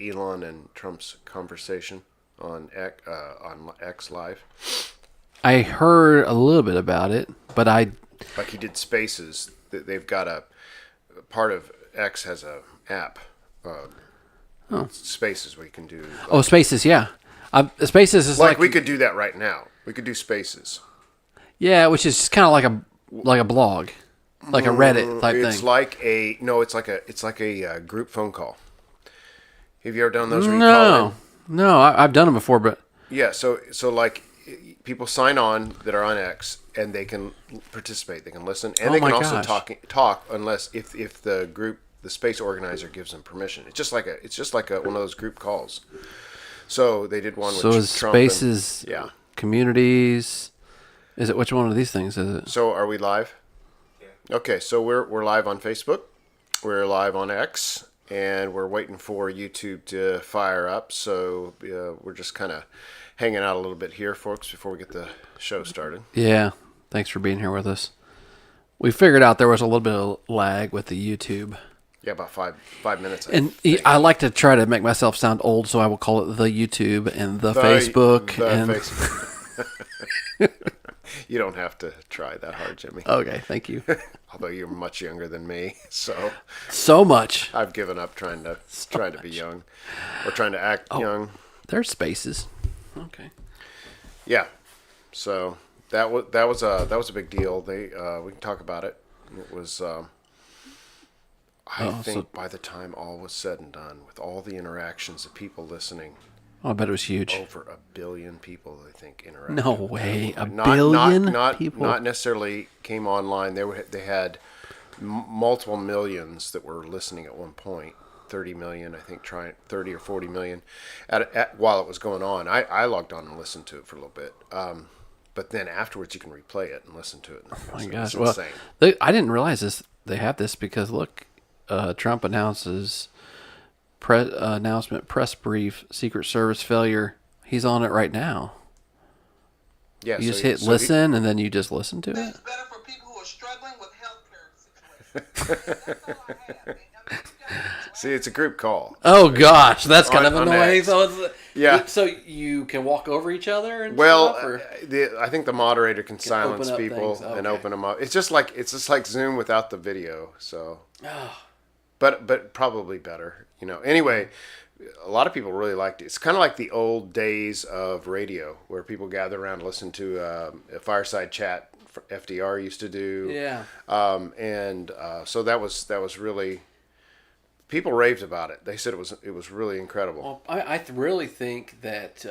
Elon and Trump's conversation on X Live? I heard a little bit about it, but Like he did Spaces. They've got a part of X has a app. Spaces where you can do. Spaces, yeah. Spaces is like we could do that right now. We could do Spaces. Yeah, which is kind of like a blog, like a Reddit type thing. It's like a group phone call. Have you ever done those? No, I've done them before, but yeah. So like people sign on that are on X and they can participate. They can listen and they can also talk unless if the group, the space organizer gives them permission. It's just like one of those group calls. So they did one with Trump. Spaces, communities. Is it which one of these things is it? So are we live? Yeah. Okay, so we're live on Facebook. We're live on X, and we're waiting for YouTube to fire up. So we're just kind of hanging out a little bit here, folks, before we get the show started. Yeah, thanks for being here with us. We figured out there was a little bit of lag with the YouTube. Yeah, about five minutes. I like to try to make myself sound old, so I will call it the YouTube and the Facebook. Facebook. You don't have to try that hard, Jimmy. Okay, thank you. Although you're much younger than me, so much. I've given up trying to be young or trying to act young. There's Spaces. Okay. Yeah. So that was a big deal. We can talk about it. It was. I think by the time all was said and done, with all the interactions of people listening. Oh, I bet it was huge. Over 1 billion people, I think, interacted. No way, a billion people. Not necessarily came online. They had multiple millions that were listening at one point. 30 million, I think, 30 or 40 million, while it was going on. I logged on and listened to it for a little bit. But then afterwards, you can replay it and listen to it. Oh my gosh! Well, I didn't realize this. They have this because look, Trump announces. Announcement press brief, Secret Service failure. He's on it right now. Yeah, you just hit listen and then you just listen to it. It's better for people who are struggling with healthcare situations. See, it's a group call. Oh gosh, that's kind of annoying. So you can walk over each other and I think the moderator can silence people and open them up. It's just like Zoom without the video. So, but probably better. Anyway, a lot of people really liked it. It's kind of like the old days of radio where people gather around and listen to a fireside chat FDR used to do. Yeah. So that was really, people raved about it. They said it was really incredible. Well, I really think that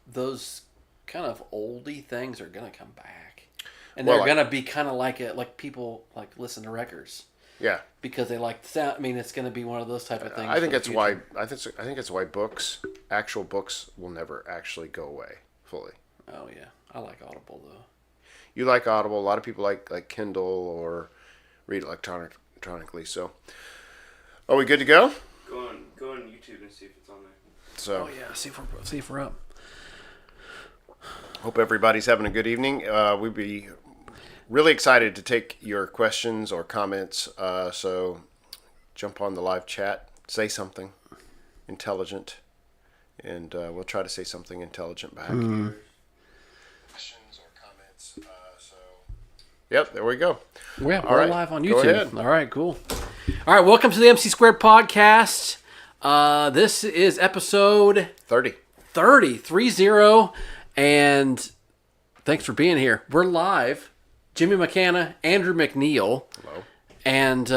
those kind of oldie things are going to come back. And they're going to be kind of like people like listen to records. Yeah, because they like the sound. I mean, it's going to be one of those type of things. I think that's why. I think it's why actual books, will never actually go away fully. Oh yeah, I like Audible though. You like Audible? A lot of people like Kindle or read electronically. So, are we good to go? Go on YouTube and see if it's on there. So. Oh yeah, see if we're up. Hope everybody's having a good evening. We'd be really excited to take your questions or comments, so jump on the live chat, say something intelligent, and we'll try to say something intelligent back. Questions or comments, yep, there we go. Yeah, we're live on YouTube. Go ahead. All right, cool. All right, welcome to the MC Squared Podcast. This is episode 30, and thanks for being here. We're live. Jimmy McCanna, Andrew McNeil. Hello. And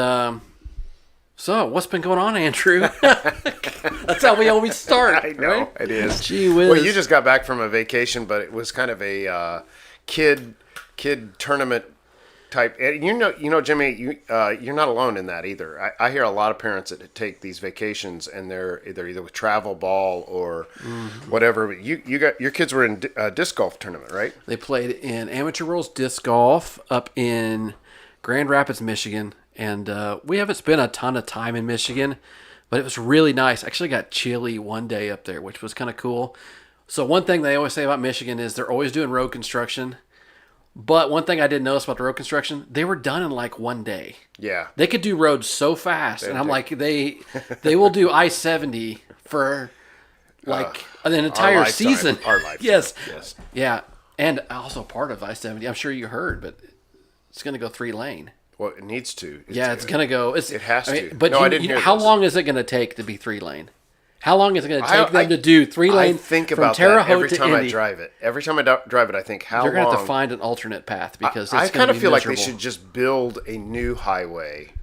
so, what's been going on, Andrew? That's how we always start. I know, right? It is. Gee whiz. Well, you just got back from a vacation, but it was kind of a kid tournament type. And Jimmy, you're not alone in that either. I hear a lot of parents that take these vacations and they're either with travel ball or whatever. But your kids were in a disc golf tournament, right? They played in Amateur Worlds Disc Golf up in Grand Rapids, Michigan, and we haven't spent a ton of time in Michigan, but it was really nice. Actually got chilly one day up there, which was kind of cool. So one thing they always say about Michigan is they're always doing road construction. But one thing I did notice about the road construction, they were done in like one day. Yeah. They could do roads so fast, and I'm like, they will do I-70 for like an entire season. Our lifetime. Yes. Yes. Yeah, and also part of I-70. I'm sure you heard, but it's going to go 3-lane. Well, it needs to. It's going to go. It has to. But no, I didn't hear how this. long is it going to take to be 3-lane? How long is it going to take them to do 3-lane? I think from about Terre that Haute every to time Indy? I drive it. Every time I drive it, I think how They're long. going to have to find an alternate path because I kind of feel like they miserable. should just build a new highway.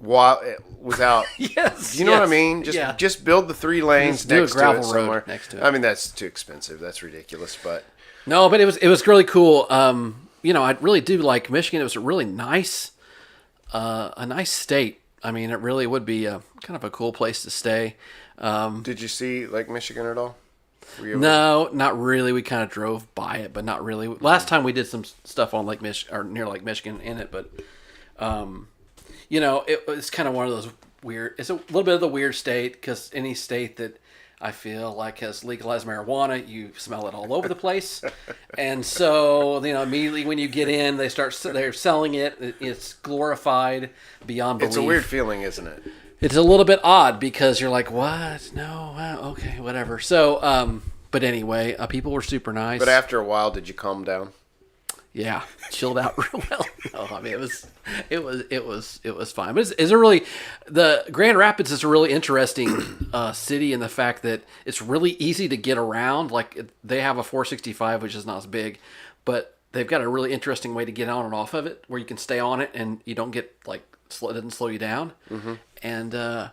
Without Yes, do you know what I mean? Just build the 3 lanes Just do a next to gravel it road somewhere. next to it. I mean, that's too expensive. That's ridiculous. But No, but it was really cool. I really do like Michigan. It was a really nice, a nice state. I mean, it really would be kind of a cool place to stay. did you see Lake Michigan at all? No, not really. We kind of drove by it, but not really. Last time we did some stuff on near Lake Michigan in it, but it's kind of one of those weird. It's a little bit of the weird state because any state that I feel like has legalized marijuana, you smell it all over the place, and so immediately when you get in, they're selling it. It's glorified beyond belief. It's a weird feeling, isn't it? It's a little bit odd because you're like, what? No, okay, whatever. So, but anyway, people were super nice. But after a while, did you calm down? Yeah, chilled out real well. No, I mean it was fine. But it's a really the Grand Rapids is a really interesting city in the fact that it's really easy to get around. Like they have a 465, which is not as big, but they've got a really interesting way to get on and off of it, where you can stay on it and you don't get it doesn't slow you down. Mm-hmm. And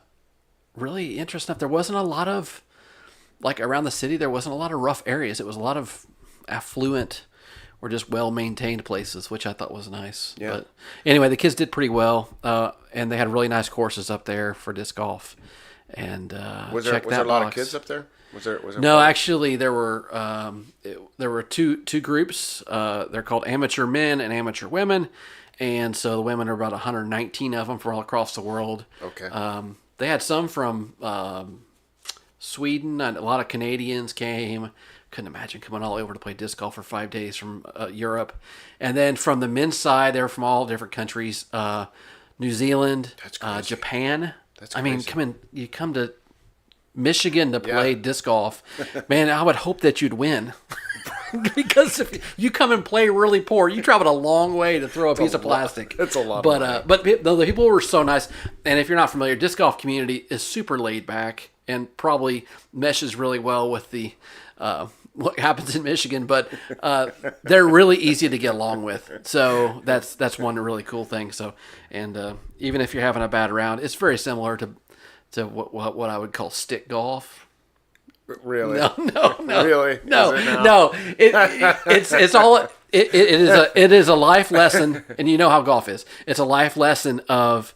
really interesting enough, there wasn't a lot of around the city. There wasn't a lot of rough areas. It was a lot of affluent or just well-maintained places, which I thought was nice. Yeah. But anyway, the kids did pretty well, and they had really nice courses up there for disc golf. And was there a lot of kids up there? Was there no, fun? actually, there were two groups. They're called amateur men and amateur women, and so the women are about 119 of them from all across the world. Okay. They had some from Sweden, and a lot of Canadians came. Couldn't imagine coming all over to play disc golf for 5 days from Europe. And then from the men's side, they were from all different countries. New Zealand, Japan. That's I mean, crazy. you come to Michigan to play disc golf. Man, I would hope that you'd win. Because if you come and play really poor, you traveled a long way to throw a piece of plastic. That's a lot. But the people were so nice. And if you're not familiar, disc golf community is super laid back and probably meshes really well with the what happens in Michigan. But they're really easy to get along with. So that's one really cool thing. So even if you're having a bad round, it's very similar to what I would call stick golf. Really? No. Really? No. It's all. It is a life lesson, and you know how golf is. It's a life lesson of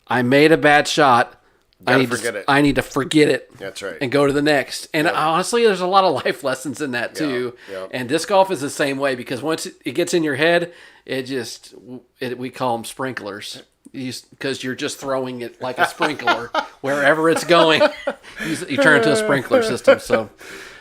I made a bad shot. I need to forget it. That's right. And go to the next. And honestly, there's a lot of life lessons in that too. Yeah. And disc golf is the same way because once it gets in your head, we call them sprinklers. Because you're just throwing it like a sprinkler wherever it's going. You turn it to a sprinkler system. So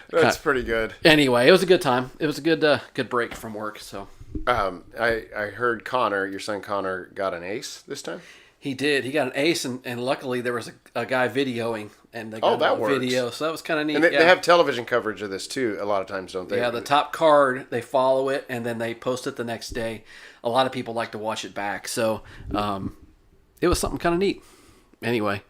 that's pretty good. Anyway, it was a good time. It was a good break from work. So I heard your son Connor, got an ace this time. he did. He got an ace, and luckily there was a guy videoing, and they got that works. video. So that was kind of neat. And they have television coverage of this too. A lot of times, don't they? Yeah, the top card, they follow it, and then they post it the next day. A lot of people like to watch it back. So it was something kind of neat. Anyway,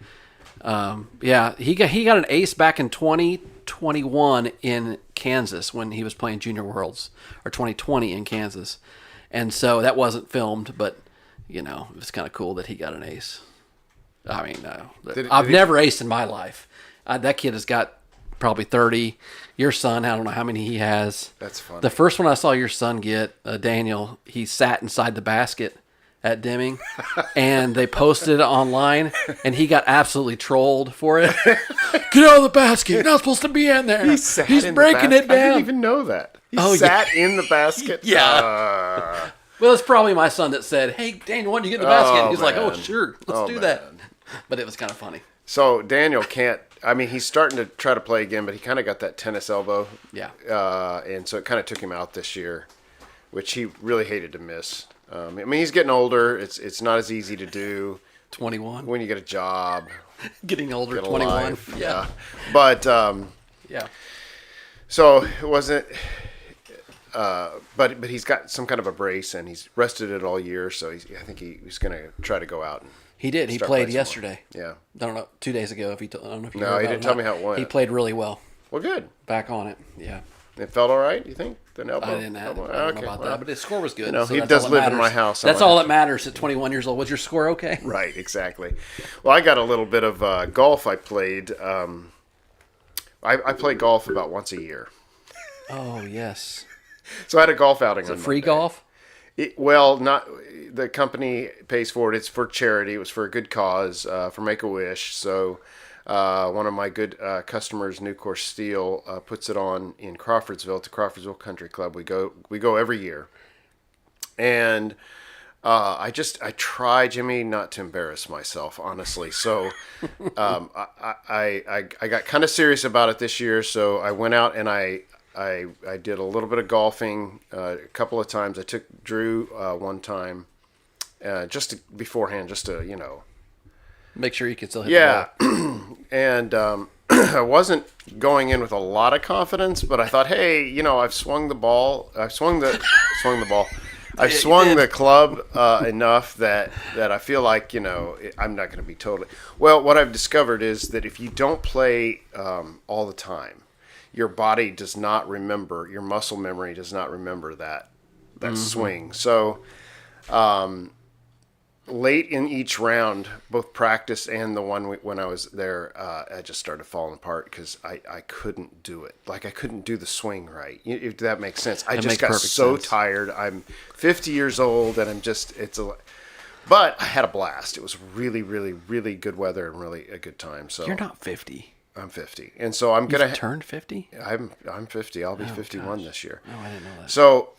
he got an ace back in 2021 in Kansas when he was playing Junior Worlds, or 2020 in Kansas. And so that wasn't filmed, but, it was kind of cool that he got an ace. I mean, I've never aced in my life. That kid has got probably 30. Your son, I don't know how many he has. That's funny. The first one I saw your son get, Daniel, he sat inside the basket at Deming, and they posted it online, and he got absolutely trolled for it. Get out of the basket! You're not supposed to be in there. He's breaking it down. I didn't even know that. He sat in the basket. Yeah. Well, it's probably my son that said, "Hey, Daniel, why don't you get in the basket?" He's like, "Oh, sure, let's do that." But it was kind of funny. So Daniel can't. I mean, he's starting to try to play again, but he kind of got that tennis elbow. Yeah. And so it kind of took him out this year. which he really hated to miss. I mean, he's getting older. It's not as easy to do 21. when you get a job. Getting older, Get a 21. life. Yeah. But Yeah. so it wasn't. But he's got some kind of a brace, and he's rested it all year. So I think he's going to try to go out. And He did. He start played playing some yesterday. more. Yeah. I don't know, 2 days ago. I don't know if you No, heard he about didn't it or tell not. me how it went. He played really well. Well, good. Back on it. Yeah. It felt all right. You think the elbow? I didn't know elbow? about Okay, well, that, but his score was good. No, so he that's does all that live in my matters. house. That's all that matters at 21 years old. Was your score okay? Right, exactly. Well, I got a little bit of golf I played. I play golf about once a year. Oh, yes. So I had a golf outing on Free Monday. golf? Well, not the company pays for it. It's for charity. It was for a good cause, for Make-A-Wish. So one of my good customers, New Course Steel, puts it on in Crawfordsville at the Crawfordsville Country Club. We go every year, and I try, Jimmy, not to embarrass myself, honestly. So I got kind of serious about it this year. So I went out and I did a little bit of golfing a couple of times. I took Drew one time beforehand, just to, Make sure you can still hit the ball. And I wasn't going in with a lot of confidence, but I thought, hey, I've swung the ball. I've swung the club enough that I feel like, I'm not going to be totally. Well, what I've discovered is that if you don't play all the time, your body does not remember, your muscle memory does not remember that swing. So late in each round, both practice and the one when I was there, I just started falling apart because I couldn't do it. Like, I couldn't do the swing right, if that makes sense. I just got so tired. I'm 50 years old, and but I had a blast. It was really, really, really good weather and really a good time. So You're not 50. I'm 50, and so I'm gonna turned 50. I'm 50. I'll be 51 this year. Oh, I didn't know that. So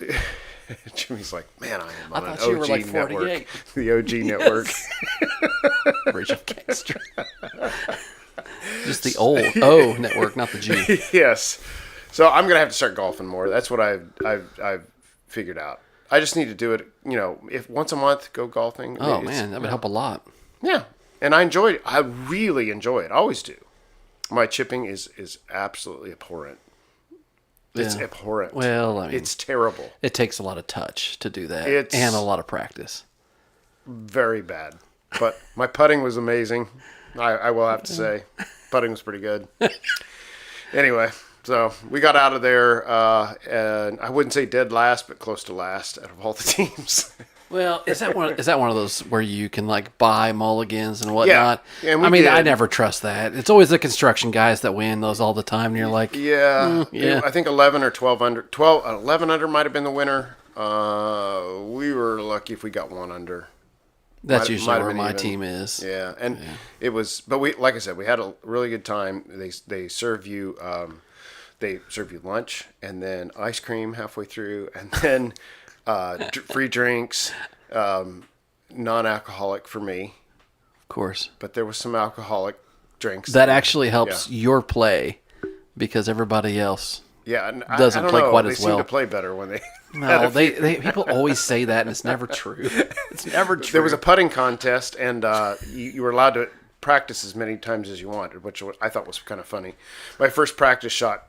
Jimmy's like, man, I am on I an thought you were OG like network, 48. the OG network. Bridge of Gangster. Just the old O network, not the G. Yes. So I'm gonna have to start golfing more. That's what I've figured out. I just need to do it. If once a month, go golfing. Oh man, that would help a lot. Yeah, and I enjoy it. I really enjoy it. I always do. My chipping is absolutely abhorrent. It's abhorrent. Well, I mean, it's terrible. It takes a lot of touch to do that, It's and a lot of practice. Very bad. But my putting was amazing. I will have to say, putting was pretty good. Anyway, so we got out of there, and I wouldn't say dead last, but close to last out of all the teams. Well, is that one of those where you can like buy mulligans and whatnot? Yeah, and we I mean, did. I never trust that. It's always the construction guys that win those all the time, and you're like, Yeah, yeah. I think 11 or 12 under. 11 under might have been the winner. We were lucky if we got one under. that's Might usually have where been my even. team is. Yeah, and it was, but like I said, we had a really good time. They serve you lunch and then ice cream halfway through, and then free drinks, non-alcoholic for me, Of course, but there was some alcoholic drinks. that actually helps your play because everybody else. Yeah, and doesn't I don't play know. quite they as seem well. to play better when they. No, they people always say that, and it's never true. It's never true. There was a putting contest, and you were allowed to practice as many times as you wanted, which I thought was kind of funny. My first practice shot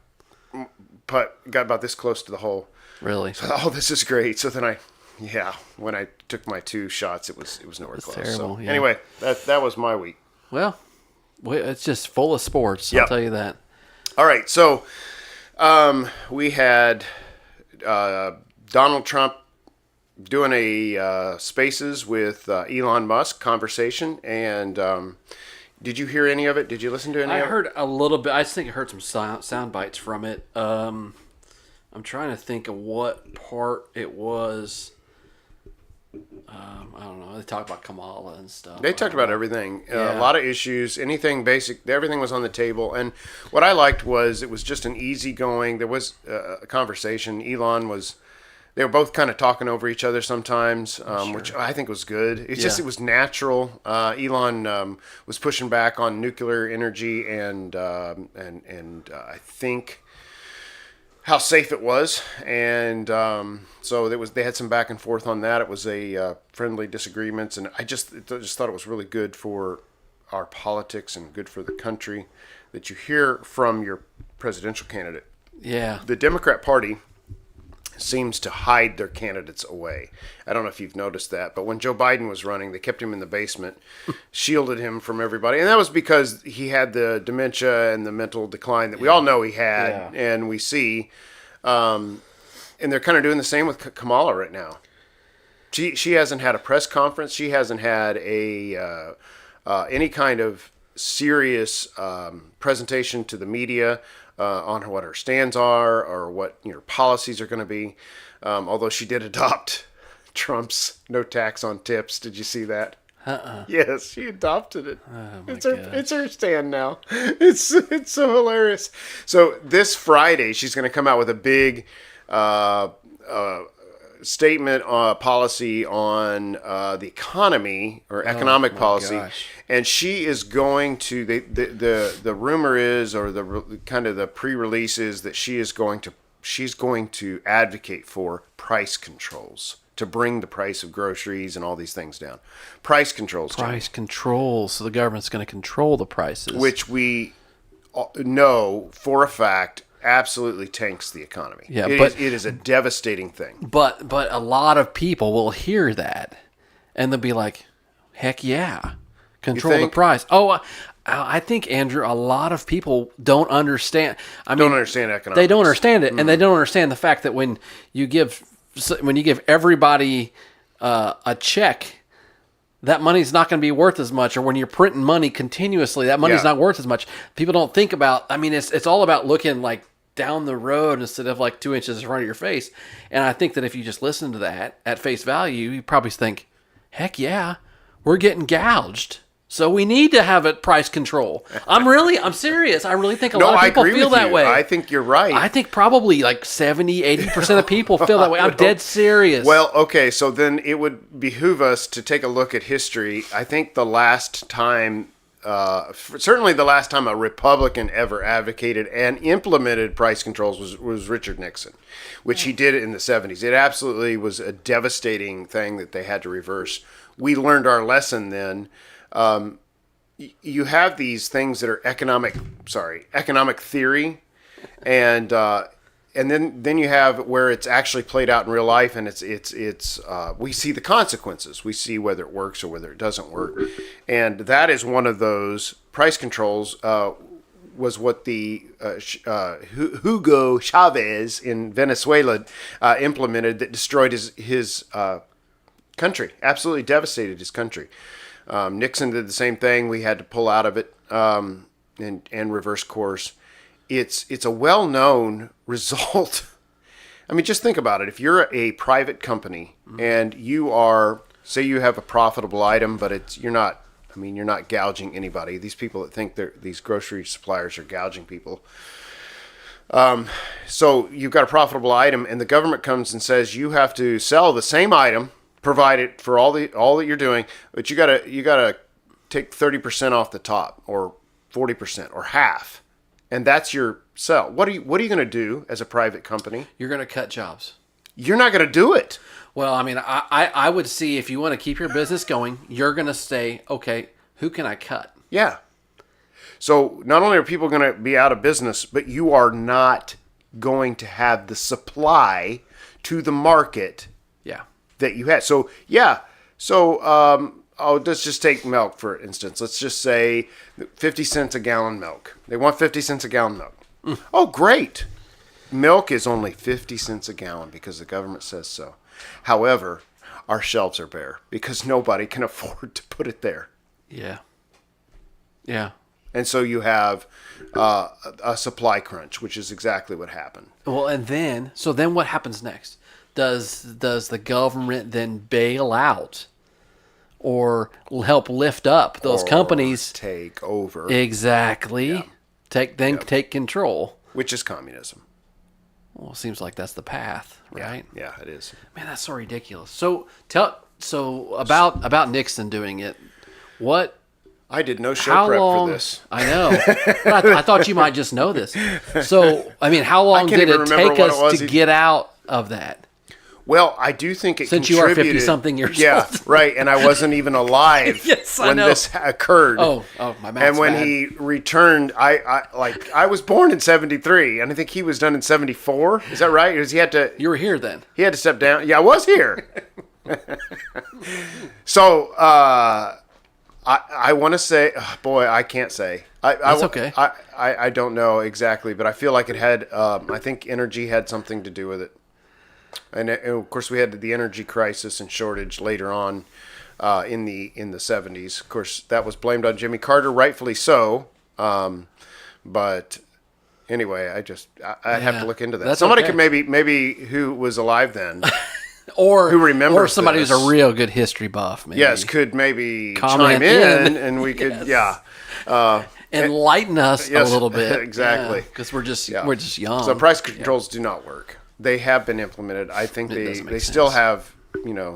putt got about this close to the hole. Really? So, oh, this is great. So then when I took my two shots, it was nowhere close. terrible, So yeah. anyway, that was my week. Well, it's just full of sports. Yep. I'll tell you that. All right, so we had Donald Trump doing a Spaces with Elon Musk conversation, and did you hear any of it? Did you listen to any of it? I heard a little bit. I just think I heard some sound bites from it. I'm trying to think of what part it was. I don't know. They talked about Kamala and stuff. They talked about everything, Yeah. a lot of issues, anything basic. Everything was on the table, and what I liked was it was just an easygoing. There was a conversation. They were both kind of talking over each other sometimes, which I think was good. It's just it was natural. Elon was pushing back on nuclear energy, and I think how safe it was, and so they had some back and forth on that. It was a friendly disagreements, and I just thought it was really good for our politics and good for the country that you hear from your presidential candidate. Yeah. The Democrat Party seems to hide their candidates away. I don't know if you've noticed that, but when Joe Biden was running, they kept him in the basement, shielded him from everybody. And that was because he had the dementia and the mental decline that we all know he had and we see. And they're kind of doing the same with Kamala right now. She hasn't had a press conference. She hasn't had a any kind of serious presentation to the media on what her stands are or what policies are going to be. Although she did adopt Trump's no tax on tips. Did you see that? Yes, she adopted it. Oh, it's her stand now. It's so hilarious. So this Friday she's going to come out with a big statement policy on the economy or economic policy. Gosh. And she is going to the rumor is, or the kind of the pre-release is, that she's going to advocate for price controls to bring the price of groceries and all these things down. Price controls. Price controls. So the government's going to control the prices, which we know for a fact absolutely tanks the economy. Yeah, it is a devastating thing. But a lot of people will hear that and they'll be like, "Heck yeah. Control the price." Oh, I think, Andrew, a lot of people don't understand. Don't understand economics. They don't understand it, and they don't understand the fact that when you give everybody a check, that money's not going to be worth as much. Or when you're printing money continuously, that money's not worth as much. People don't think about. I mean, it's all about looking like down the road instead of like 2 inches in front of your face. And I think that if you just listen to that at face value, you probably think, "Heck yeah, we're getting gouged. So we need to have a price control." I'm serious. I really think a lot of people feel that way. I think you're right. I think probably like 70, 80% of people feel that way. I'm dead serious. Well, okay, so then it would behoove us to take a look at history. I think the last time, certainly the last time a Republican ever advocated and implemented price controls was Richard Nixon, which he did in the 70s. It absolutely was a devastating thing that they had to reverse. We learned our lesson then. You have these things that are economic theory, and then you have where it's actually played out in real life, and it's we see the consequences. We see whether it works or whether it doesn't work, and that is one of those price controls. Was what the Hugo Chavez in Venezuela implemented that destroyed his country, absolutely devastated his country. Nixon did the same thing. We had to pull out of it and reverse course. It's a well-known result. I mean, just think about it. If you're a private company and you say you have a profitable item, but you're not gouging anybody. These people that think these grocery suppliers are gouging people. So you've got a profitable item, and the government comes and says you have to sell the same item, provide it for all that you're doing, but you gotta take 30% off the top, or 40%, or half, and that's your sell. What are you going to do as a private company? You're going to cut jobs. You're not going to do it. Well, I mean, I would see, if you want to keep your business going, you're going to say, okay, who can I cut? Yeah. So not only are people going to be out of business, but you are not going to have the supply to the market. Yeah. That you had. So, yeah. So, let's just take milk, for instance. Let's just say 50 cents a gallon milk. They want 50 cents a gallon milk. Oh, great. Milk is only 50 cents a gallon because the government says so. However, our shelves are bare because nobody can afford to put it there. Yeah. Yeah. And so you have a supply crunch, which is exactly what happened. Well, and then what happens next? Does the government then bail out or help lift up those companies? Take over. Exactly. Yeah. Take control. Which is communism. Well, it seems like that's the path, right? Yeah, it is. Man, that's so ridiculous. So about Nixon doing it. What I did no show prep for this. I know. But I thought you might just know this. So, I mean, how long did it take us to get out of that? Well, I do think it Since contributed. You are 50-something years old. Yeah, right. And I wasn't even alive when this occurred. Oh, my math's And when bad. he returned, I was born in 73, and I think he was done in 74. Is that right? Because he had to. You were here then. He had to step down. Yeah, I was here. So, I want to say, boy, I can't say. That's okay. I don't know exactly, but I feel like it had. I think energy had something to do with it. And of course, we had the energy crisis and shortage later on in the 70s. Of course, that was blamed on Jimmy Carter, rightfully so. But anyway, I'd have to look into that. Somebody could maybe who was alive then, or who remembers, or somebody who's a real good history buff. Maybe. Yes, could maybe comment chime in, and we could enlighten us a little bit. Exactly, because we're just young. So price controls do not work. They have been implemented. I think they still have,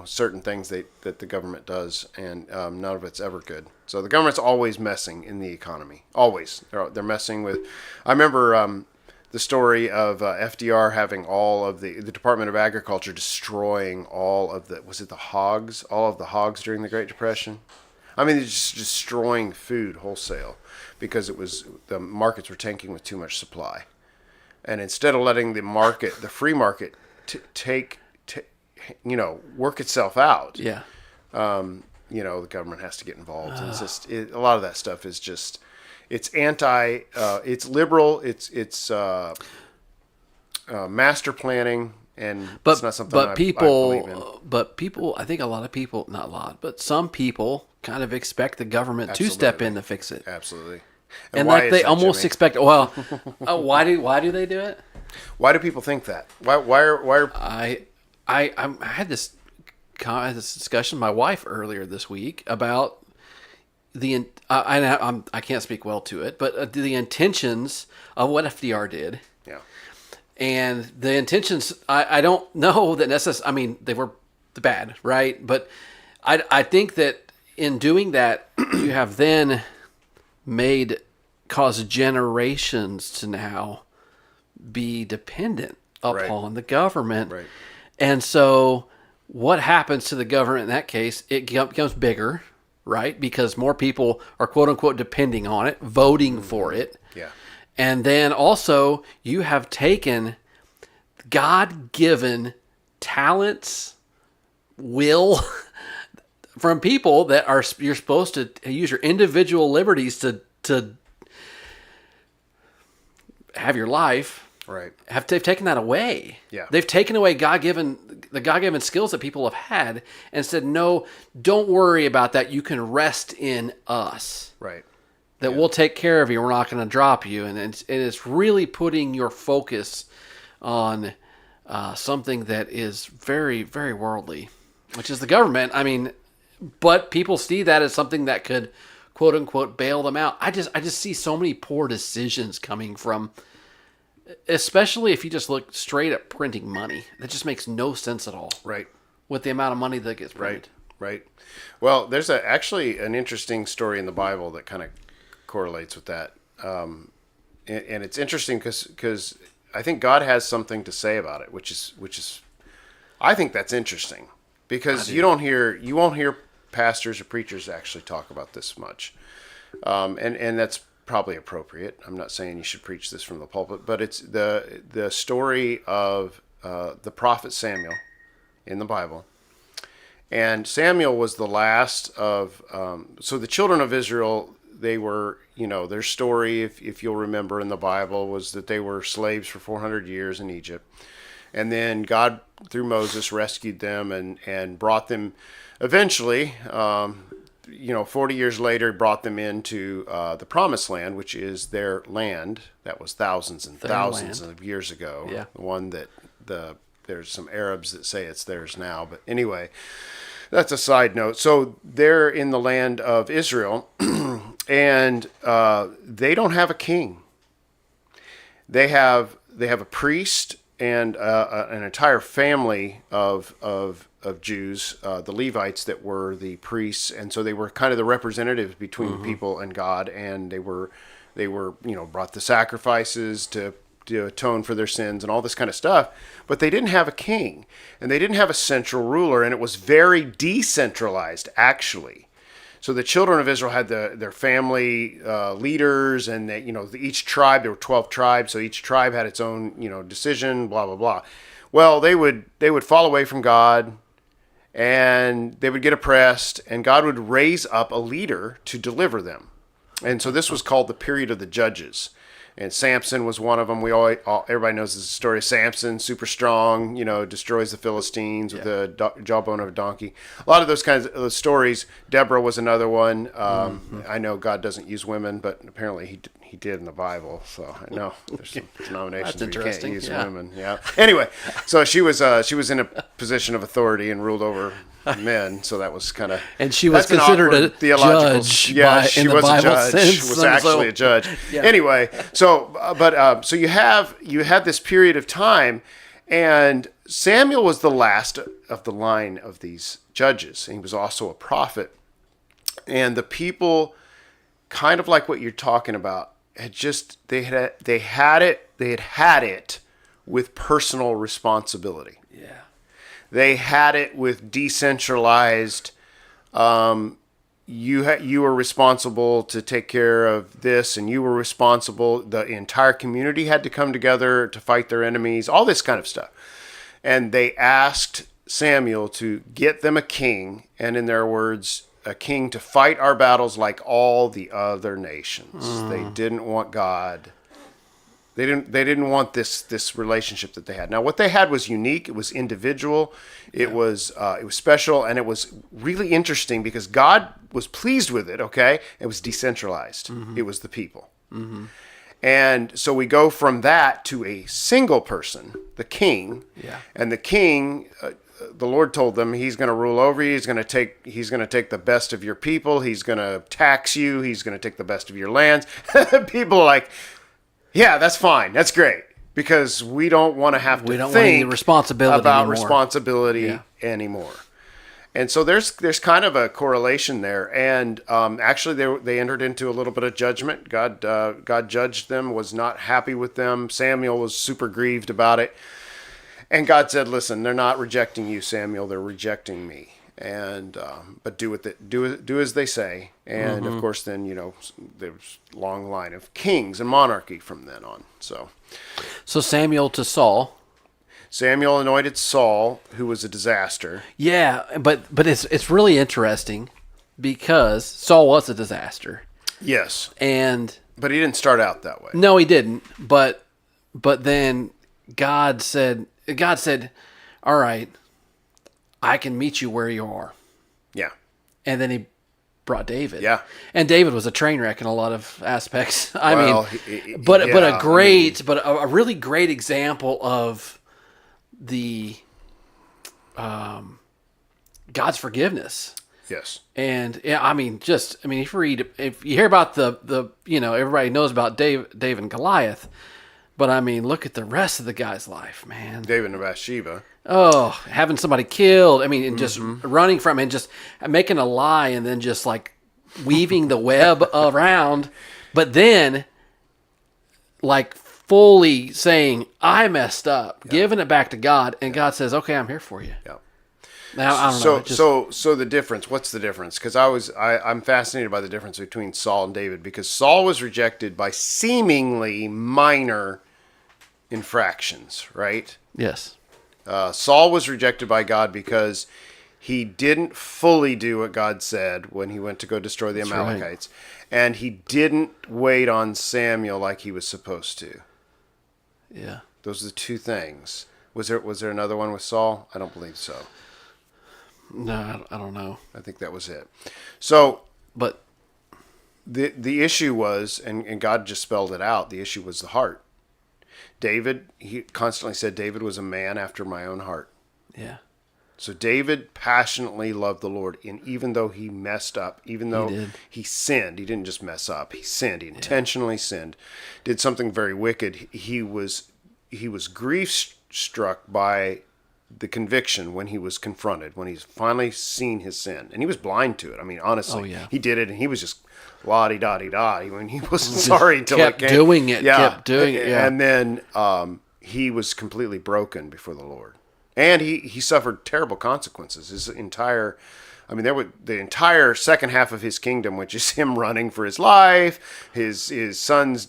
certain things that the government does, and none of it's ever good. So the government's always messing in the economy. Always. They're messing with. I remember the story of FDR having all of the Department of Agriculture destroying all of the hogs during the Great Depression. I mean, they're just destroying food wholesale because the markets were tanking with too much supply. And instead of letting the free market, work itself out, yeah, the government has to get involved. And it's just a lot of that stuff is just, it's anti, it's liberal, it's master planning, and it's not something I believe in. But people, I think a lot of people, not a lot, but some people kind of expect the government to step in to fix it. Absolutely. And like they almost expect. Well, why do they do it? Why do people think that? Why are I had this discussion with my wife earlier this week about I can't speak well to it, but the intentions of what FDR did. Yeah. And the intentions, I don't know that necessarily. I mean, they were bad, right? But I think that in doing that, you have then caused generations to now be dependent upon the government. Right. And so what happens to the government in that case? It becomes bigger, right? Because more people are quote unquote depending on it, voting for it. Yeah. And then also you have taken God-given talents, will from people that you're supposed to use your individual liberties to have your life. Right. They've taken that away. Yeah. They've taken away the God-given skills that people have had and said, no, don't worry about that. You can rest in us. Right. That we'll take care of you. We're not going to drop you. And it's really putting your focus on something that is very, very worldly, which is the government. I mean, but people see that as something that could, quote unquote, bail them out. I just see so many poor decisions coming from, especially if you just look straight at printing money. That just makes no sense at all. Right. With the amount of money that gets printed. Right. Well, there's actually an interesting story in the Bible that kind of correlates with that. And it's interesting because I think God has something to say about it, which is I think that's interesting because you won't hear pastors or preachers actually talk about this much. And that's probably appropriate. I'm not saying you should preach this from the pulpit, but it's the story of the prophet Samuel in the Bible. And Samuel was the last of, so the children of Israel, they were, their story, if you'll remember in the Bible, was that they were slaves for 400 years in Egypt. And then God, through Moses, rescued them and brought them eventually, 40 years later, brought them into the Promised Land, which is their land. That was thousands and thousands of years ago. Yeah. The one that there's some Arabs that say it's theirs now. But anyway, that's a side note. So they're in the land of Israel, and they don't have a king. They have a priest and an entire family of Jews, the Levites, that were the priests, and so they were kind of the representatives between people and God, and they were brought the sacrifices to atone for their sins and all this kind of stuff. But they didn't have a king, and they didn't have a central ruler, and it was very decentralized, actually. So the children of Israel had their family leaders, and each tribe, there were 12 tribes, so each tribe had its own decision, blah blah blah. Well, they would fall away from God, and they would get oppressed, and God would raise up a leader to deliver them. And so this was called the period of the judges. And Samson was one of them. Everybody knows the story of Samson, super strong, destroys the Philistines with the jawbone of a donkey. A lot of those kinds of stories. Deborah was another one. I know God doesn't use women, but apparently he did in the Bible. So I know there's some denominations where you can't use women. Yeah. Anyway, so she was in a position of authority and ruled over men, so that was kind of, and she was considered a judge. Yeah, she was a judge. She was actually a judge. Yeah. Anyway, so you had this period of time, and Samuel was the last of the line of these judges, and he was also a prophet. And the people, kind of like what you're talking about, they had it with personal responsibility. Yeah. They had it with decentralized. You were responsible to take care of this, and you were responsible. The entire community had to come together to fight their enemies. All this kind of stuff, and they asked Samuel to get them a king, and in their words, a king to fight our battles like all the other nations. They didn't want God. They didn't want this relationship that they had. Now, what they had was unique. It was individual. It was special, and it was really interesting because God was pleased with it. Okay, it was decentralized. It was the people, and so we go from that to a single person, the king. Yeah, and the king. The Lord told them He's going to rule over you. He's going to take the best of your people. He's going to tax you. He's going to take the best of your lands. People are like, yeah, that's fine. That's great, because we don't want to have to think about responsibility anymore. And so there's kind of a correlation there. And actually, they entered into a little bit of judgment. God judged them, was not happy with them. Samuel was super grieved about it. And God said, "Listen, they're not rejecting you, Samuel. They're rejecting me. And but do as they say." And of course, then there's a long line of kings and monarchy from then on. So Samuel to Saul. Samuel anointed Saul, who was a disaster. Yeah, but it's really interesting because Saul was a disaster. Yes, but he didn't start out that way. No, he didn't. But then God said, "All right, I can meet you where you are." Yeah. And then He brought David. Yeah. And David was a train wreck in a lot of aspects. But a really great example of the God's forgiveness. Yes. And if you hear about the everybody knows about David and Goliath. But look at the rest of the guy's life, man. David and Bathsheba. Oh, having somebody killed. And just running from it and just making a lie and then just like weaving the web around. But then like fully saying, I messed up, giving it back to God. And God says, okay, I'm here for you. Yeah. Now, I don't know. So the difference, what's the difference? Because I'm fascinated by the difference between Saul and David, because Saul was rejected by seemingly minor infractions, right? Yes. Saul was rejected by God because he didn't fully do what God said when he went to go destroy the Amalekites. Right. And he didn't wait on Samuel like he was supposed to. Yeah. Those are the two things. Was there another one with Saul? I don't believe so. No, I don't know. I think that was it. So, but the issue was, and God just spelled it out, the issue was the heart. David, he constantly said David was a man after my own heart. Yeah. So David passionately loved the Lord, and even though he messed up, even though he sinned, he didn't just mess up, he sinned, he intentionally sinned, did something very wicked. He was grief struck by the conviction when he was confronted, when he's finally seen his sin, and he was blind to it. I mean, honestly, he did it, and he was just la-di-da-di-da. I mean, he wasn't sorry until it came. Kept doing it. Yeah. And then he was completely broken before the Lord, and he suffered terrible consequences. His entire, I mean, the entire second half of his kingdom, which is him running for his life, his sons,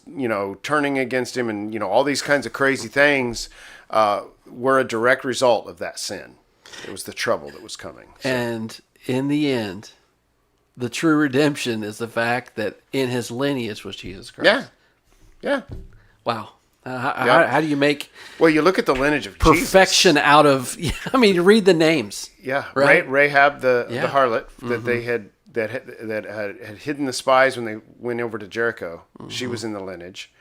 turning against him, and all these kinds of crazy things, were a direct result of that sin. It was the trouble that was coming. So. And in the end, the true redemption is the fact that in his lineage was Jesus Christ. Yeah. Wow. How do you make... Well, you look at the lineage of perfection Jesus. Out of... I mean, you read the names. Yeah. Right? Rahab, the harlot that they had... That had hidden the spies when they went over to Jericho. She was in the lineage.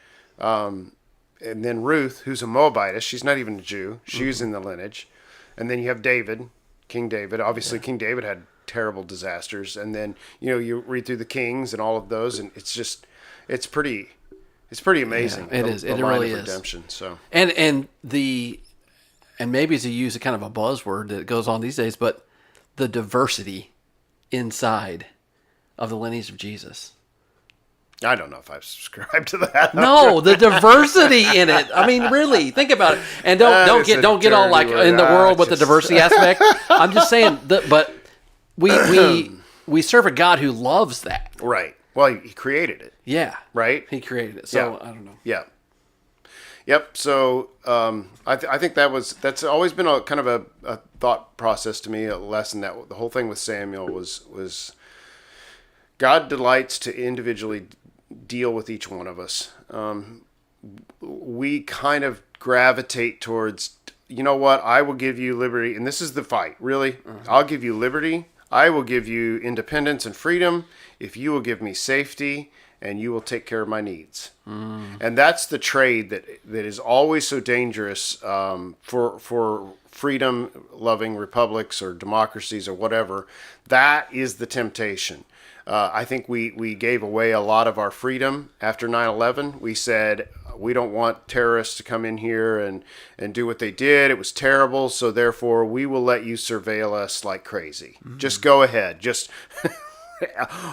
And then Ruth, who's a Moabitess, she's not even a Jew. She was in the lineage. And then you have David, King David. Obviously, King David had terrible disasters. And then, you read through the Kings and all of those, and it's pretty amazing. Yeah, it is. The it line really of is. Redemption. So. And maybe to use a kind of a buzzword that goes on these days, but the diversity inside of the lineage of Jesus. I don't know if I've subscribed to that. No, the diversity in it. I mean, really, think about it. And don't get all like in the world with the diversity aspect. I'm just saying but we serve a God who loves that. Right. Well, he created it. Yeah. Right? He created it. So, I don't know. Yeah. Yep. So I think that's always been a kind of a thought process to me, a lesson that the whole thing with Samuel was God delights to individually deal with each one of us. We kind of gravitate towards, you know what, I will give you liberty, and this is the fight, really. I'll give you liberty. I will give you independence and freedom if you will give me safety and you will take care of my needs. And that's the trade that is always so dangerous for freedom-loving republics or democracies or whatever. That is the temptation. I think we gave away a lot of our freedom after 9/11. We said, we don't want terrorists to come in here and do what they did. It was terrible, so therefore we will let you surveil us like crazy. Just go ahead. Just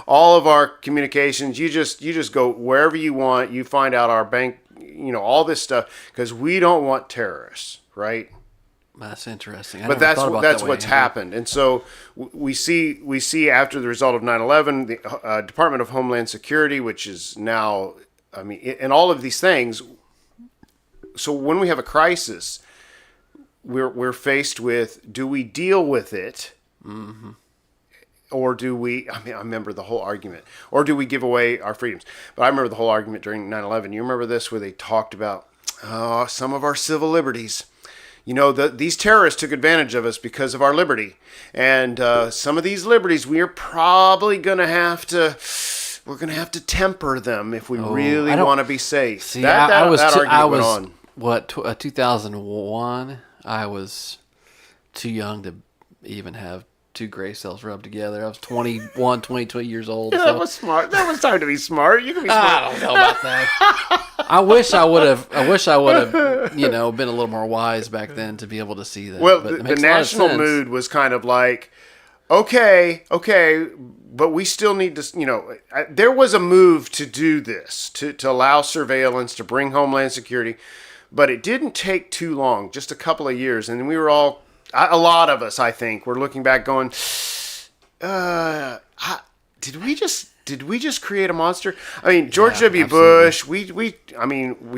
all of our communications, you just go wherever you want. You find out our bank, all this stuff, because we don't want terrorists, right? That's interesting. But that's what's happened. And so we see after the result of 9/11, the Department of Homeland Security, which is now, I mean, and all of these things. So when we have a crisis, we're faced with, do we deal with it? Mm-hmm. Or do we, I remember the whole argument, or do we give away our freedoms? But I remember the whole argument during 9/11. You remember this, where they talked about some of our civil liberties. These terrorists took advantage of us because of our liberty. And some of these liberties, we're probably going to have to temper them if we really want to be safe. See, that argument went on. What, 2001? I was too young to even have two gray cells rubbed together. I was 21, 22 years old. Yeah, so. That was smart. That was time to be smart. You can be smart. I don't know about that. I wish I would have, been a little more wise back then to be able to see that. Well, the national mood was kind of like, okay, but we still need to, there was a move to do this, to allow surveillance, to bring Homeland Security, but it didn't take too long, just a couple of years, and then we were all, a lot of us, I think, were looking back going, did we just create a monster? I mean, George W. Bush, we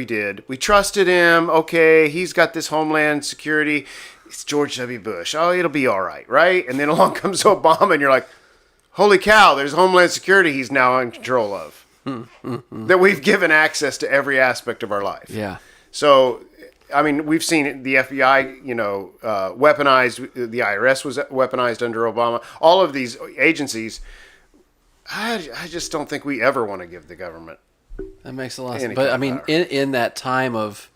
did. We trusted him. Okay, he's got this Homeland Security. It's George W. Bush. Oh, it'll be all right, right? And then along comes Obama, and you're like, holy cow, there's Homeland Security he's now in control of. That we've given access to every aspect of our life. Yeah. So, I mean, we've seen the FBI, weaponized. The IRS was weaponized under Obama. All of these agencies, I just don't think we ever want to give the government. That makes a lot of sense. But I mean, in that time of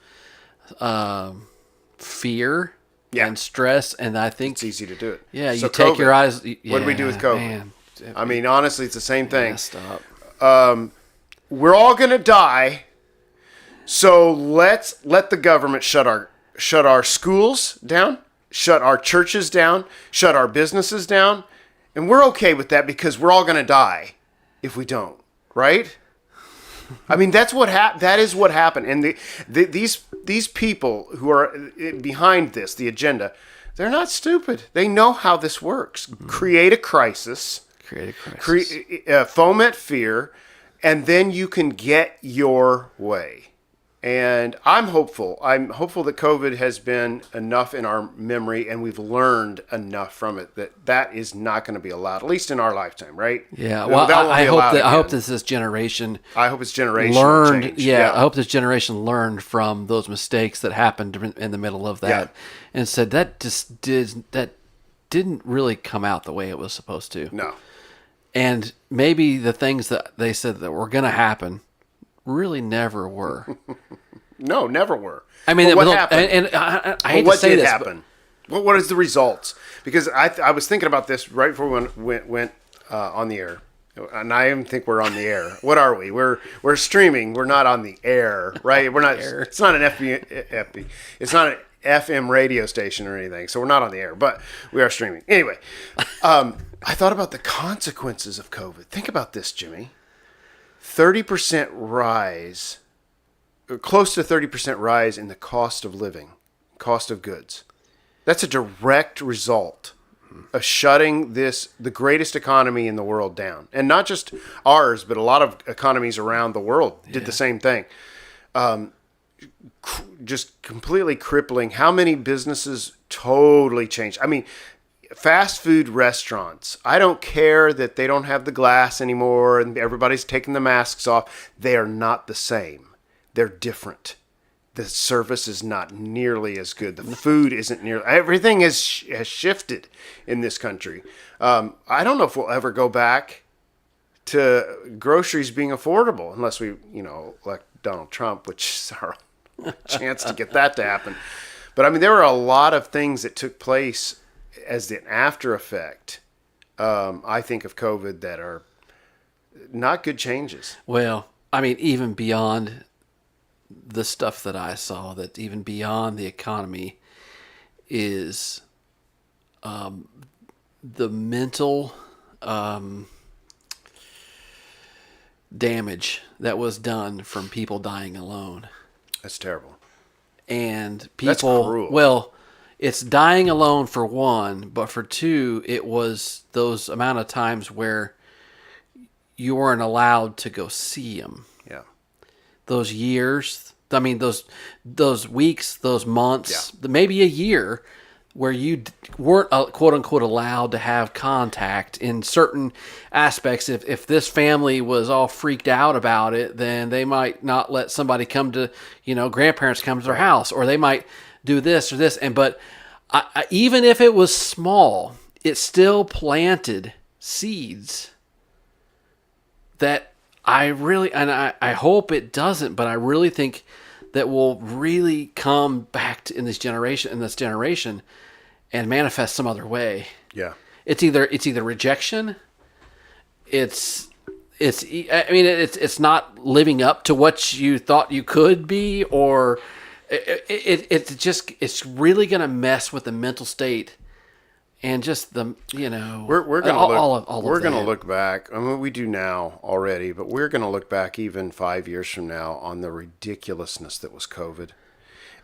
fear and stress, and I think it's easy to do it. Yeah, so you take COVID, your eyes. What do we do with COVID? Man, I mean, honestly, it's the same thing. Messed up. We're all gonna die, so let's let the government shut our schools down. shut our churches down, shut our businesses down, and we're okay with that because we're all going to die if we don't, right? I mean, that is what happened. And these people who are behind this, the agenda, they're not stupid. They know how this works. Mm-hmm. Create a crisis. Foment fear, and then you can get your way. And I'm hopeful. I'm hopeful that COVID has been enough in our memory, and we've learned enough from it that is not going to be allowed, at least in our lifetime, right? Yeah. Well, I hope this generation. I hope it's generation learned. Change. Yeah, I hope this generation learned from those mistakes that happened in the middle of that, and said that didn't really come out the way it was supposed to. No. And maybe the things that they said that were going to happen really never were. No, never were. I mean, what happened? And I hate to say this. What did happen? What is the results? Because I was thinking about this right before we went on the air. And I even think we're on the air. What are we? We're streaming. We're not on the air, right? We're not. It's not an FB. It's not an FM radio station or anything. So we're not on the air, but we are streaming. Anyway, I thought about the consequences of COVID. Think about this, Jimmy. 30% rise, or close to 30% rise in the cost of living, cost of goods. That's a direct result of shutting the greatest economy in the world down. And not just ours, but a lot of economies around the world did the same thing. Just completely crippling. How many businesses totally changed? I mean, fast food restaurants, I don't care that they don't have the glass anymore and everybody's taking the masks off. They are not the same. They're different. The service is not nearly as good. The food isn't nearly. Everything has shifted in this country. I don't know if we'll ever go back to groceries being affordable unless we, elect Donald Trump, which is our chance to get that to happen. But I mean, there were a lot of things that took place as an after effect, I think, of COVID that are not good changes. Well, I mean, even beyond the stuff that I saw, that even beyond the economy is the mental damage that was done from people dying alone. That's terrible. And people, that's cruel. Well, it's dying alone for one, but for two, it was those amount of times where you weren't allowed to go see them. Yeah. Those years, I mean, those weeks, those months, maybe a year, where you weren't quote unquote allowed to have contact in certain aspects. If this family was all freaked out about it, then they might not let somebody come to, grandparents come to their house, or they might do this or this. But even if it was small, it still planted seeds that I hope it doesn't, but I really think that will really come back in this generation and manifest some other way. Yeah. It's either rejection, it's not living up to what you thought you could be, or it's really going to mess with the mental state and just the we're going to look back. I mean, we do now already, but we're going to look back even 5 years from now on the ridiculousness that was COVID,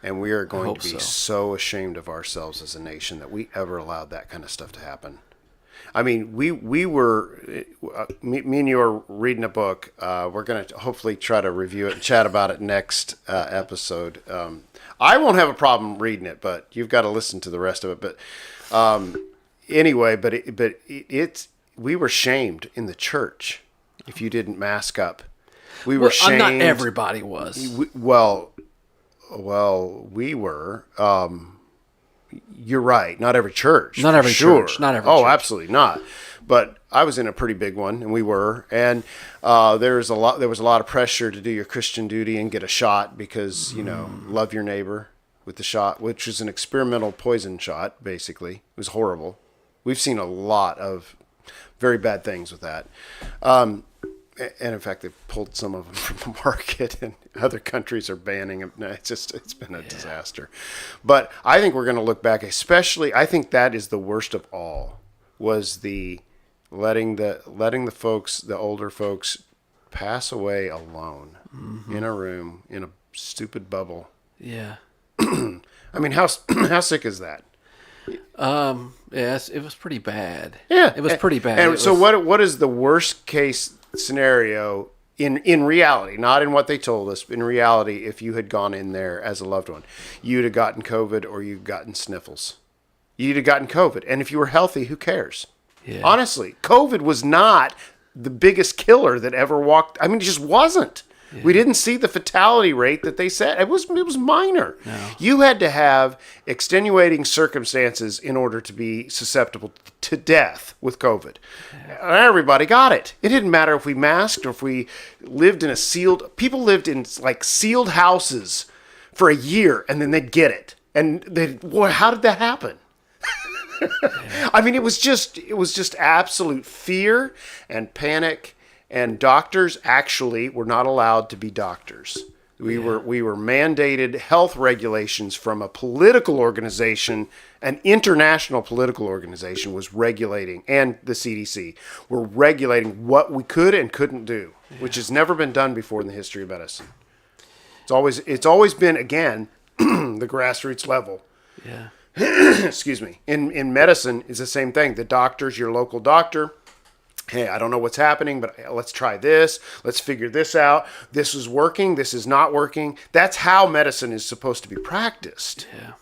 and we are going to be so ashamed of ourselves as a nation that we ever allowed that kind of stuff to happen. I mean, me and you are reading a book. We're going to hopefully try to review it and chat about it next episode. I won't have a problem reading it, but you've got to listen to the rest of it. But anyway, we were shamed in the church if you didn't mask up. We were shamed. Not everybody was. We were. You're right. Not every church. Not every church. Oh, absolutely not. But I was in a pretty big one, and we were. And there was a lot of pressure to do your Christian duty and get a shot because love your neighbor with the shot, which was an experimental poison shot. Basically, it was horrible. We've seen a lot of very bad things with that. And in fact, they've pulled some of them from the market, and other countries are banning them. No, it's been a disaster. But I think we're going to look back, especially, I think that is the worst of all, was the letting the folks, the older folks, pass away alone in a room, in a stupid bubble. Yeah. I mean, how sick is that? Yes, it was pretty bad. Yeah, it was pretty bad. And so, what is the worst case scenario in reality? Not in what they told us, but in reality, if you had gone in there as a loved one, you'd have gotten COVID or you'd gotten sniffles. You'd have gotten COVID, and if you were healthy, who cares? Yeah. Honestly, COVID was not the biggest killer that ever walked. I mean, it just wasn't. Yeah. We didn't see the fatality rate that they said. It was minor. No. You had to have extenuating circumstances in order to be susceptible to death with COVID. Yeah. Everybody got it. It didn't matter if we masked or if we lived in people lived in like sealed houses for a year and then they'd get it. And how did that happen? I mean, it was just absolute fear and panic. And doctors actually were not allowed to be doctors. We were mandated health regulations from a political organization, an international political organization was regulating, and the CDC were regulating what we could and couldn't do, which has never been done before in the history of medicine. It's always been, again, the grassroots level. Yeah. Excuse me. In medicine, it's the same thing. The doctor's your local doctor. Hey, I don't know what's happening, but let's try this. Let's figure this out. This is working. This is not working. That's how medicine is supposed to be practiced. Yeah.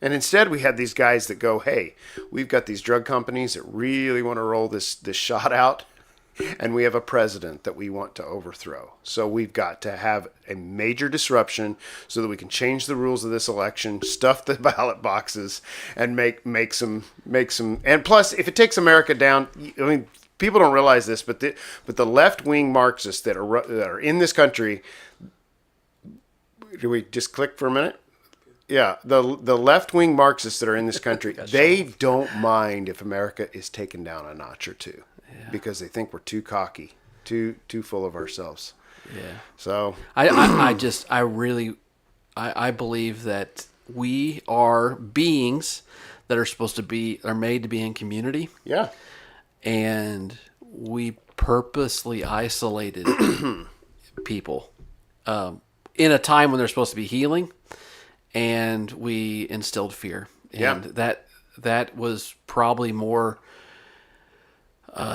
And instead, we had these guys that go, hey, we've got these drug companies that really want to roll this shot out, and we have a president that we want to overthrow. So we've got to have a major disruption so that we can change the rules of this election, stuff the ballot boxes, and make some. And plus, if it takes America down, I mean, people don't realize this, but the left-wing Marxists that are in this country. Do we just click for a minute? Yeah, the left-wing Marxists that are in this country, they don't mind if America is taken down a notch or two, because they think we're too cocky, too full of ourselves. Yeah. So I believe that we are beings that are made to be in community. Yeah. And we purposely isolated people in a time when they're supposed to be healing, and we instilled fear. And that was probably more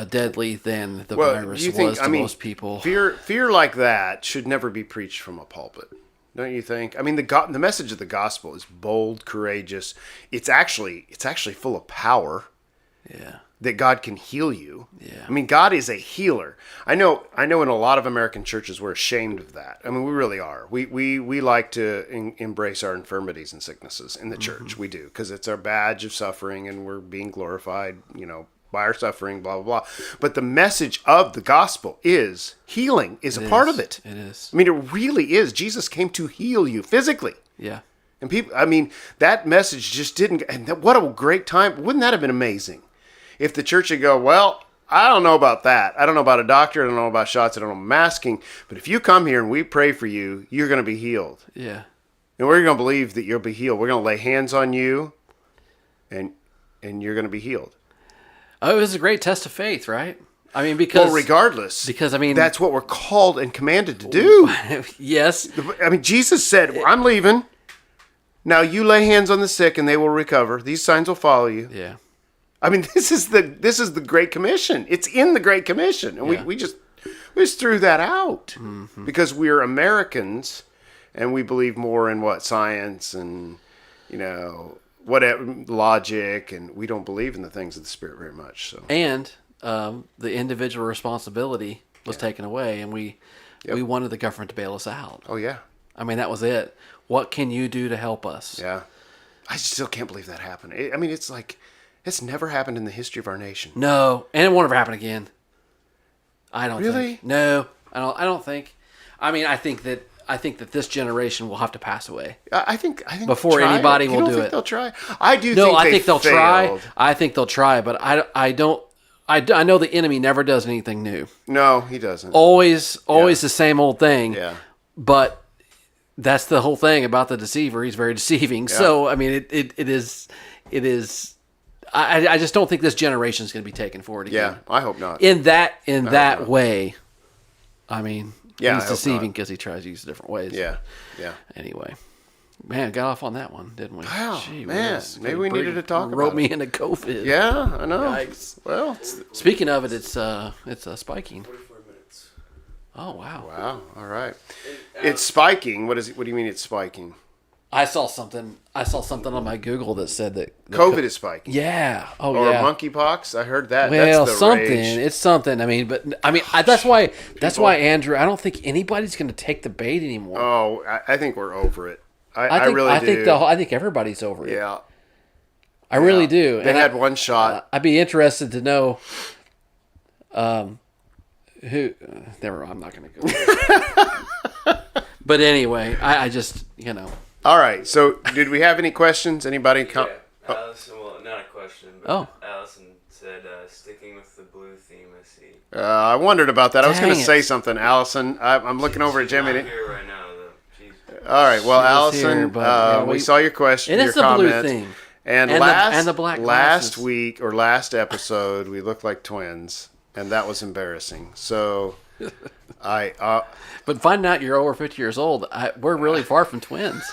deadly than the virus was to most people. Fear like that should never be preached from a pulpit. Don't you think? I mean, the message of the gospel is bold, courageous. It's actually full of power. Yeah. That God can heal you. Yeah. I mean, God is a healer. I know in a lot of American churches we're ashamed of that. I mean, we really are. We like to embrace our infirmities and sicknesses in the church. We do, because it's our badge of suffering and we're being glorified, by our suffering, blah, blah, blah. But the message of the gospel is healing is a part of it. It is. I mean, it really is. Jesus came to heal you physically. Yeah. And people, I mean, that message just didn't, and what a great time. Wouldn't that have been amazing? If the church would go, well, I don't know about that. I don't know about a doctor. I don't know about shots. I don't know about masking. But if you come here and we pray for you, you're going to be healed. Yeah. And we're going to believe that you'll be healed. We're going to lay hands on you, and you're going to be healed. Oh, it was a great test of faith, right? I mean, because I mean, that's what we're called and commanded to do. Yes. I mean, Jesus said, I'm leaving. Now you lay hands on the sick and they will recover. These signs will follow you. Yeah. I mean, this is the Great Commission. It's in the Great Commission, and we just threw that out because we're Americans, and we believe more in science and whatever logic, and we don't believe in the things of the Spirit very much. So and the individual responsibility was taken away, and we wanted the government to bail us out. Oh yeah, I mean that was it. What can you do to help us? Yeah, I still can't believe that happened. I mean, it's like. It's never happened in the history of our nation. No, and it won't ever happen again. I don't really? think. No, I don't think. I mean, I think that this generation will have to pass away. I think before anybody will do it. They'll try. I do. No, I think they'll try. I think they'll try, but I don't. I know the enemy never does anything new. No, he doesn't. Always the same old thing. Yeah. But that's the whole thing about the deceiver. He's very deceiving. Yeah. So, I mean, it is. I just don't think this generation is going to be taken forward again. Yeah, I hope not. In that way, I mean, Yeah, he's I hope deceiving not. because he tries to use different ways. Yeah. Anyway, man, got off on that one, didn't we? Wow, Gee man, whiz. maybe we needed to talk Wrote about me it. into COVID. Yeah, I know. Yikes. Well, Speaking of it, it's spiking. 44 minutes. Oh wow. wow. All right. And, It's spiking. What do you mean it's spiking? I saw something on my Google that said that COVID is spiking. Yeah. Oh Or yeah. monkeypox. I heard that. Well, That's the something. rage. It's something. I mean, that's why Andrew. I don't think anybody's going to take the bait anymore. Oh, I think we're over it. I really do. I think everybody's over it. Yeah. I really do. They had one shot. I'd be interested to know. Who? Never. I'm not going to go. But anyway, I just All right. So, did we have any questions? Anybody? Yeah, Allison, well, not a question, but Allison said, sticking with the blue theme, I see. I wondered about that. I was Dang going to it. say something, Allison. I'm looking over at Jimmy. Not here right now, though. Jeez. All right. Well, She was Allison, here, but, yeah, we saw your question, It your is the blue comment. theme. And the black last glasses. week or last episode, we looked like twins, and that was embarrassing. So, But finding out you're over 50 years old, we're really far from twins.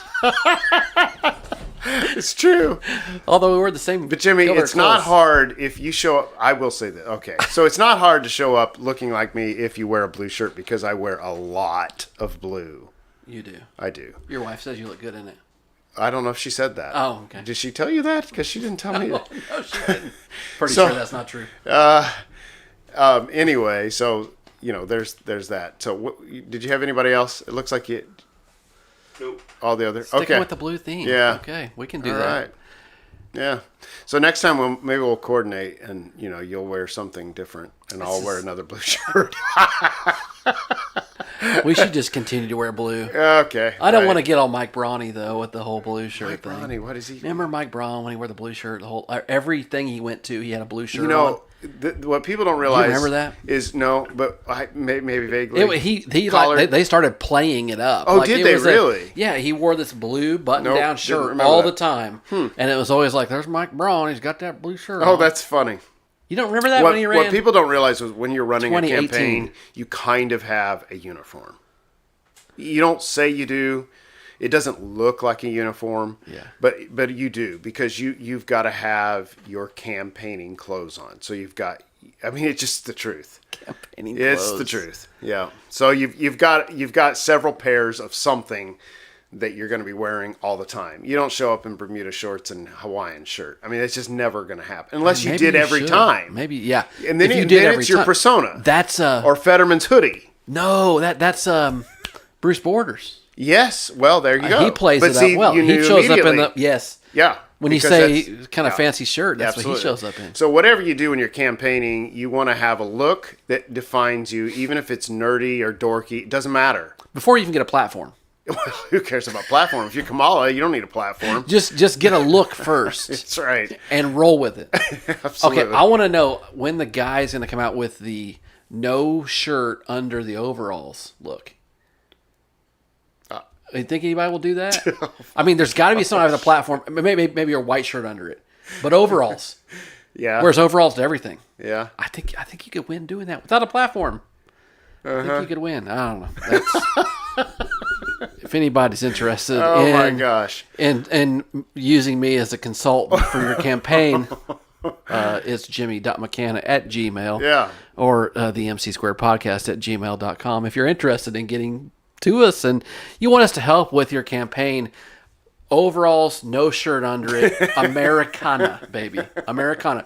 it's true. Although we were the same. But Jimmy, color it's not clothes. hard if you show up. I will say that. Okay, so it's not hard to show up looking like me if you wear a blue shirt because I wear a lot of blue. You do. I do. Your wife says you look good in it. I don't know if she said that. Oh, okay. Did she tell you that? Because she didn't tell me. No, she didn't. Pretty So- sure that's not true. Anyway, so there's that. So, did you have anybody else? It looks like you. Nope. All the other. Sticking Okay. with the blue theme. Yeah. Okay, we can do All that. right. Yeah. So next time maybe we'll coordinate, and you'll wear something different, and I'll wear another blue shirt. We should just continue to wear blue. Okay. I don't want to get all Mike Brawny though with the whole blue shirt Mike thing. Brawny, what is he? Remember Mike Braun when he wore the blue shirt? The whole everything he went to, he had a blue shirt You know, what people don't realize. remember that? Is no, but maybe vaguely. on. He Collared- like they started playing it up. Oh, Like, did it they was really? Yeah, he wore this blue button-down Nope, didn't shirt remember all that. the time, and it was always like, "There's Mike Braun. He's got that blue shirt." Oh, on. that's funny. You don't remember that What, when he ran? what people don't realize is when you're running a 2018. campaign, you kind of have a uniform. You don't say you do. It doesn't look like a uniform. Yeah. But you do because you've got to have your campaigning clothes on. So you've got. I mean, it's just the truth. Campaigning It's clothes. the truth. Yeah. So you've got several pairs of something that you're going to be wearing all the time. You don't show up in Bermuda shorts and Hawaiian shirt. I mean, it's just never going to happen unless you Maybe did every should. time. Maybe, yeah. And then, If you then did every it's your time. persona. That's or Fetterman's hoodie. no, that's Bruce Borders. Yes. Well, there you go. He plays But it see, up well. you He knew shows up in immediately. the yes. Yeah. When you because say that's- kind of yeah. fancy shirt, that's what Absolutely. he shows up in. So whatever you do when you're campaigning, you want to have a look that defines you, even if it's nerdy or dorky. It doesn't matter. Before you even get a platform, Who cares about platform? If you're Kamala, you don't need a platform. just get a look first That's right. and roll with it. Absolutely. Okay, I want to know when the guy's going to come out with the no shirt under the overalls look. You think anybody will do that? I mean, there's got to be somebody with a platform. Maybe a white shirt under it, but overalls. Yeah. Wears overalls to everything. Yeah. I think you could win doing that without a platform. I think you could win. I don't know. That's, if anybody's interested Oh my gosh. in using me as a consultant for your campaign, it's jimmy.mccanna@gmail. Yeah. Or the MC Squared Podcast at gmail.com. If you're interested in getting to us and you want us to help with your campaign, overalls, no shirt under it, Americana, baby. Americana.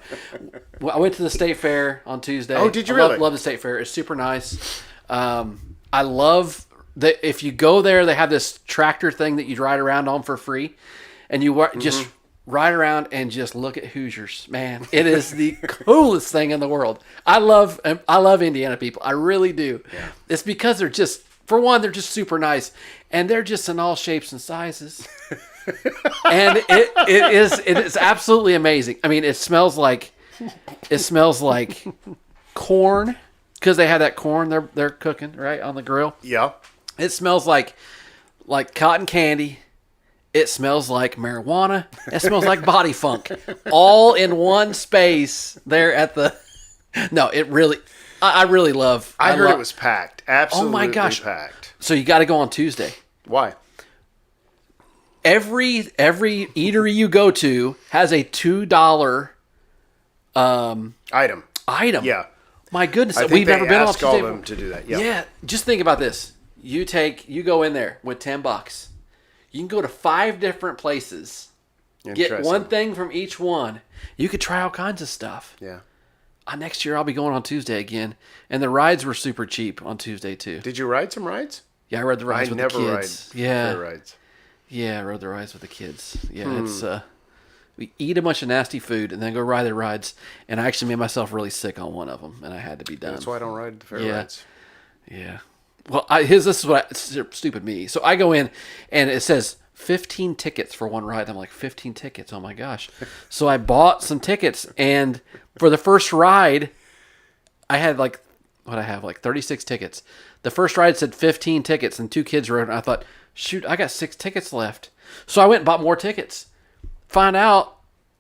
I went to the state fair on Tuesday. Oh, did you I really? love the state fair. It's super nice. I love that if you go there, they have this tractor thing that you ride around on for free. And you just ride around and just look at Hoosiers. Man, it is the coolest thing in the world. I love Indiana people. I really do. Yeah. It's because they're just, for one, they're just super nice. And they're just in all shapes and sizes. And it is absolutely amazing. I mean, it smells like It smells like corn because they have that corn they're cooking right on the grill. Yeah. It smells like cotton candy. It smells like marijuana. It smells like body funk, all in one space there at the. No, it really. I really love. I heard it was packed. Absolutely. Oh my gosh, packed. So you got to go on Tuesday. Why? Every eatery you go to has a $2 item. Yeah. My goodness, I think we've never been on Tuesday. All of them to do that. Yeah. Yeah. Just think about this. You go in there with $10. You can go to 5 different places. Get one thing from each one. You could try all kinds of stuff. Yeah. Next year I'll be going on Tuesday again, and the rides were super cheap on Tuesday too. Did you ride some rides? Yeah, I rode the rides with the kids. Fair rides. Yeah, I rode the rides with the kids. Yeah, it's we eat a bunch of nasty food and then go ride the rides, and I actually made myself really sick on one of them, and I had to be done. That's why I don't ride the fair rides. Yeah. Well, this is what stupid me. So I go in, and it says 15 tickets for one ride. I'm like, 15 tickets? Oh my gosh! So I bought some tickets, and for the first ride, I had like 36 tickets. The first ride said 15 tickets, and 2 kids rode. And I thought, shoot, I got 6 tickets left. So I went and bought more tickets. Find out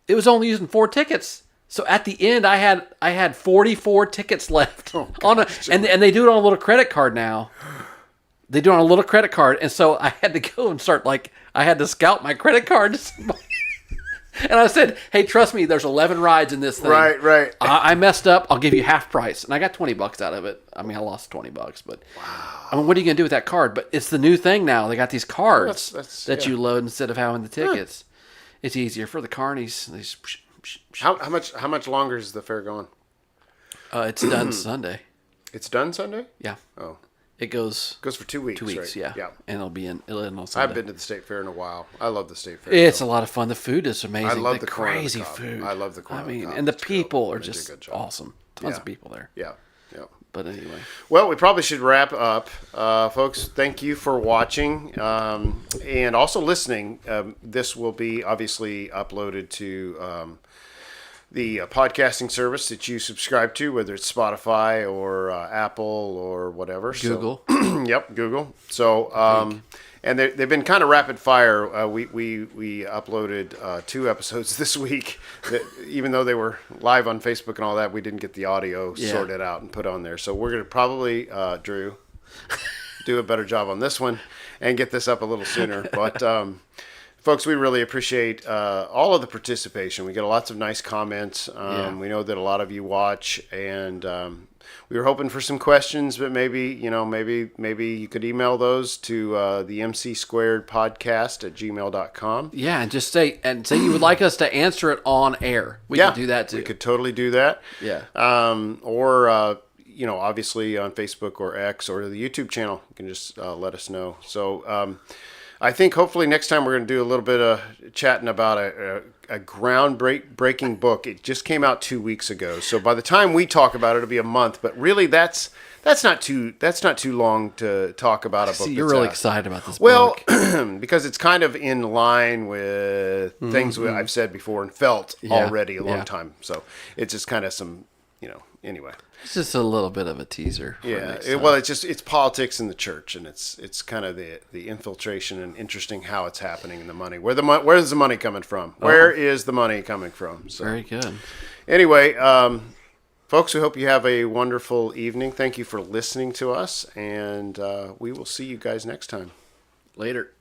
it was only using 4 tickets. So at the end, I had 44 tickets left and they do it on a little credit card now. They do it on a little credit card, and so I had to go and start I had to scout my credit cards. And I said, "Hey, trust me, there's 11 rides in this thing. Right. I messed up. I'll give you half price." And I got $20 out of it. I mean, I lost $20, but wow. I mean, what are you gonna do with that card? But it's the new thing now. They got these cards that you load instead of having the tickets. It's easier for the carnies. How much longer is the fair going? It's done Sunday. It's done Sunday? Yeah. Oh. It goes for 2 weeks. 2 weeks, right? yeah. And it'll end on Sunday. I haven't been to the state fair in a while. I love the state fair. It's a lot of fun. The food is amazing. I love the crazy food. I love the corn. I mean, and the people are just awesome. Tons of people there. Yeah. But anyway. Well, we probably should wrap up. Folks, thank you for watching and also listening. This will be obviously uploaded to the podcasting service that you subscribe to, whether it's Spotify or Apple or whatever. Google. So, yep, Google. So, and they've been kind of rapid fire. We uploaded 2 episodes this week. That, even though they were live on Facebook and all that, we didn't get the audio sorted out and put on there. So we're going to probably, Drew, do a better job on this one and get this up a little sooner. But folks, we really appreciate all of the participation. We get lots of nice comments. We know that a lot of you watch, and we were hoping for some questions, but maybe you could email those to the mcsquaredpodcast@gmail.com. Yeah, and just say you would like us to answer it on air. We could do that too. We could totally do that. Yeah. Or obviously on Facebook or X or the YouTube channel, you can just let us know. So I think hopefully next time we're going to do a little bit of chatting about a groundbreaking book. It just came out 2 weeks ago, so by the time we talk about it, it'll be a month. But really, that's not too long to talk about a book. You're really excited about this book. Well, because it's kind of in line with things I've said before and felt already a long time. So it's just kind of some, anyway. It's just a little bit of a teaser. It's politics in the church, and it's kind of the infiltration and interesting how it's happening in the money. Where's the money coming from? Where is the money coming from? So, very good. Anyway, folks, we hope you have a wonderful evening. Thank you for listening to us, and we will see you guys next time. Later.